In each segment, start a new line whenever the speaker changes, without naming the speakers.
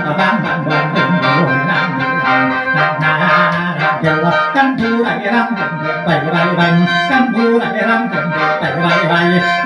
ก็บ้านบ้านวันเป็นโอยนั่งนาเดียวกันผู้ไรรำกันไปไปไปกันผู้ไรรำกันไปไปไป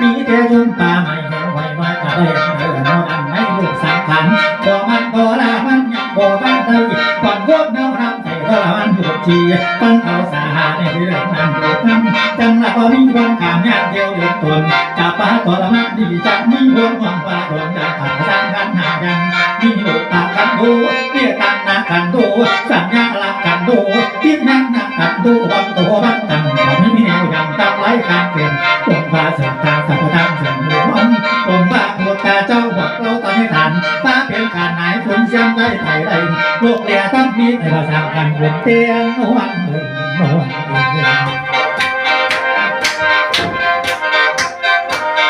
มีเจ้าจุ่มตาไม่เห็นไว้มาตาได้เดินนอนให้ลูกสามขันบ่มันบ่ละมันยังบ่มันได้ก่อนพวกน้องรำใส่ก็ละมันหัวชีตั้งเอาสาหาในเรื่องนั้นโดดนั้นจังละพอมีวันขามยากเดียวเดือดตนจับปลาตัวละมันดีจังมีวนหวังปลาโดนจับขาสร้างกันหายังมีลูกตากันดูเรียกกันนากันดูสัญญาลักกันดูที่นั่งนักกันดูบังตัวบังตังผมไม่มีแนวยังตับไร้การเปลี่ยนองค์พระเสด็จตาสัพพะเสด็จหมู่มันองค์พระพุทธเจ้าบอกเราตอนนี้ทันฟ้าเป็นการหายฝนเชื่อมได้ไถ่ได้โลกเลียตั้งมีในภาษากันบนเตียงวันหนึ่ง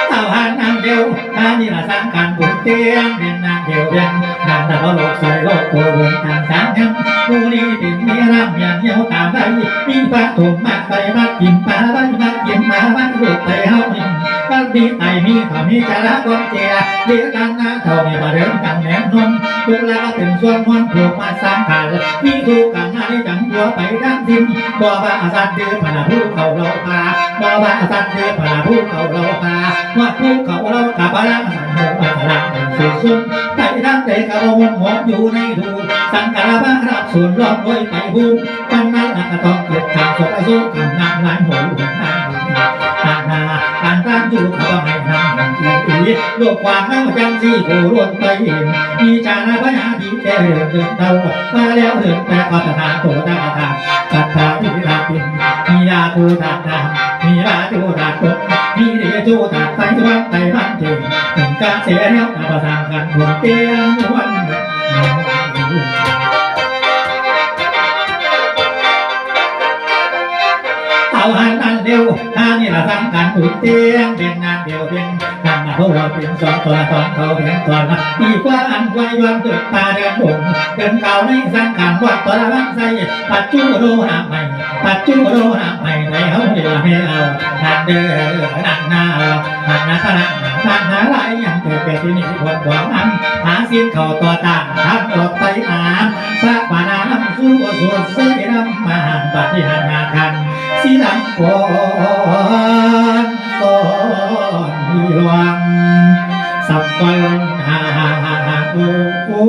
เอาหานางเดียวท่านี่ละสร้างการบนเตียงเป็นนางเดียวยังนางแต่ว่าโลกสวยโลกโกวงทางสามยังผู้นี้เป็นมีรำอย่างเดียวตามได้มีปะถุมมากไปมากินปลาใบมากินมาบ้านลูกไปเฮาบ้านมีไตมีข้ามีจาระก้อนเจียเลี้ยงกันนะเท่านี้มาเดินกันแหนมนมทุกแล้วเป็นส่วนม้วนผูกมาสร้างขาดมีทุกกันนะได้จังตัวไปด้านดินบ่ว่าอาสัตย์เดือผนาผู้เขาเราพาบ่ว่าอาสัตย์เดือผนาผู้เขาเราพาว่าผู้เขาเราขับอะไรสังหงอัตลักษณ์สุดสุดไต่ด้านเตะกระโดดหมดอยู่ในดูสังกะบารับส่วนรอบด้วยไปบุญกันนั้นก็ต้องเกิดทางสกสุขนางหลายหัวหลวงนางนาการตั้งอยู่เขาให้นำมันอีโลกความเข้าจังสี่ผู้ร่วมไปเห็นมีจานาพญาดีแก่เรื่องเดินเท่ามาแล้วเดินแต่ก็ตนาโตตาตาตัดตาพิราบินมียาตูตัดนามีราจูตัดตกมีเดจูตัดไตวันไตวันเจถึงการเสียแล้วมาประสานกันบนเตียงวันเอาหันอันเดียวท่านี่ละทั้งการถูกเตียงเป็นนานเดียวเป็นนานมาพวกเราเป็นสองตัวตอนเขาเป็นตอนดีกว่าอันไว้วันเกิดตาเดินบงเดินเก่าในสังขารวัดตัวละวันใส่ปัจจุโรหะใหม่ปัจจุโรหะใหม่ในเขาเดียวไม่เอานานเดินนานหน้าหันหน้าขนาดนานหาไรยังเกิดเป็นที่นี่คนหวังอันหาสิ้นเข่าตัวตาทำออกไปอ่านพระปานาสู้สวดเสยน้ำมาปฏิหารนาคันสีหลังก่อนมีหวังสับปังหาโอ้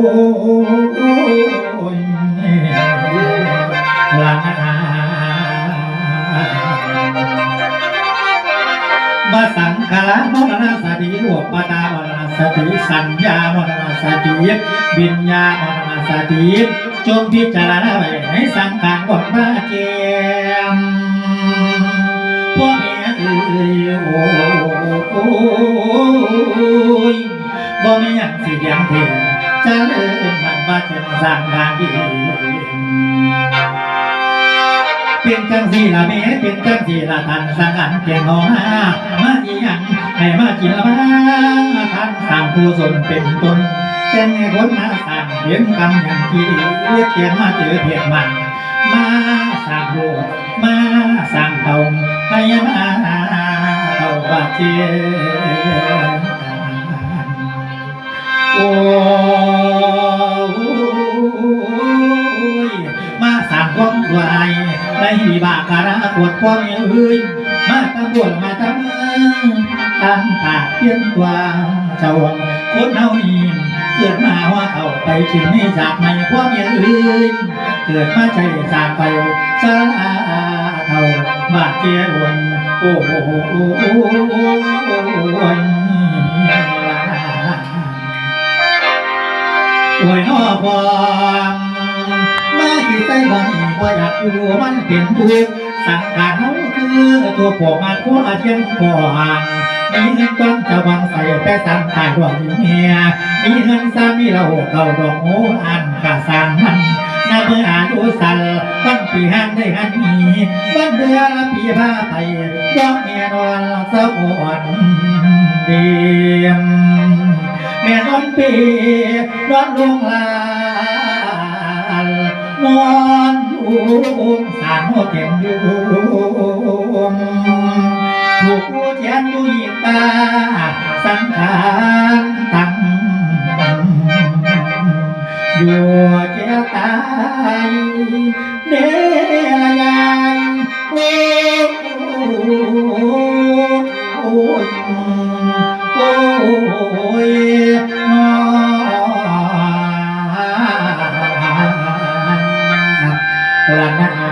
ยหลังมาสังขารมรณสติหวปตามรณสติสัญญามรณสติวิญญามรณสติจงพิจารณาไว้ในสังขารของพระเจ้าพ่อแม่เอ๋ยโอ้ยบ่มีอย่างสิเดียงเถียงจะเลื่อนมันมาเช่นสร้างงานดีเป็นจังสีละเมเป็นจังสีละทันสังอันเก่งหอมาอีหยังให้มากินละมาทันสร้างผู้สนเป็นตนเป็นคนมาสร้างเพียงกำอย่างที่เรียกเขียนมาเจอเพียงมันมาสร้างโลกมาสร้างเต่าให้มาเต่าบาดเจ็บโอ้ยมาสร้างความรวยในวิบากการะปวดพ่อเมียเอ้ยมาตะบวชมาตะตั้งตาเพี้ยนกว่าเจ้าคนเฮานี่เกิดมาว่าเขาไปกินไม่จากไม่พ่อเมียเอ้ยเกิดมาใจจากไปสาเท่าบาดเจ็บวนโอ้โอ้ยน้อพอมาที่ใต้บ่อนว่าอยากอยู่มันเป็นทุกข์สังขารเขาคือตัวปอกมาทั่วเชียงก่อนมีเงินก้อนจะวางใส่แป้สังขารดวงเมียมีเงินสามีเราเก่าดอกโมอันกะสังมันนาเมื่ออ่านอุสัลวันปีหันได้หันมีวันเดือนละปีพาไปย้อนเมียนอนสะอ่อนเดียมแม่นอนปีนอนลงลานอนอุ้มสานหัวเข็มอยู่ถูกผู้เทียนอยู่อีกตาสังขารตั้งอ อยู่เจ้าตายเดลยายโอ้โอ้ยโอ้ยน้อละนา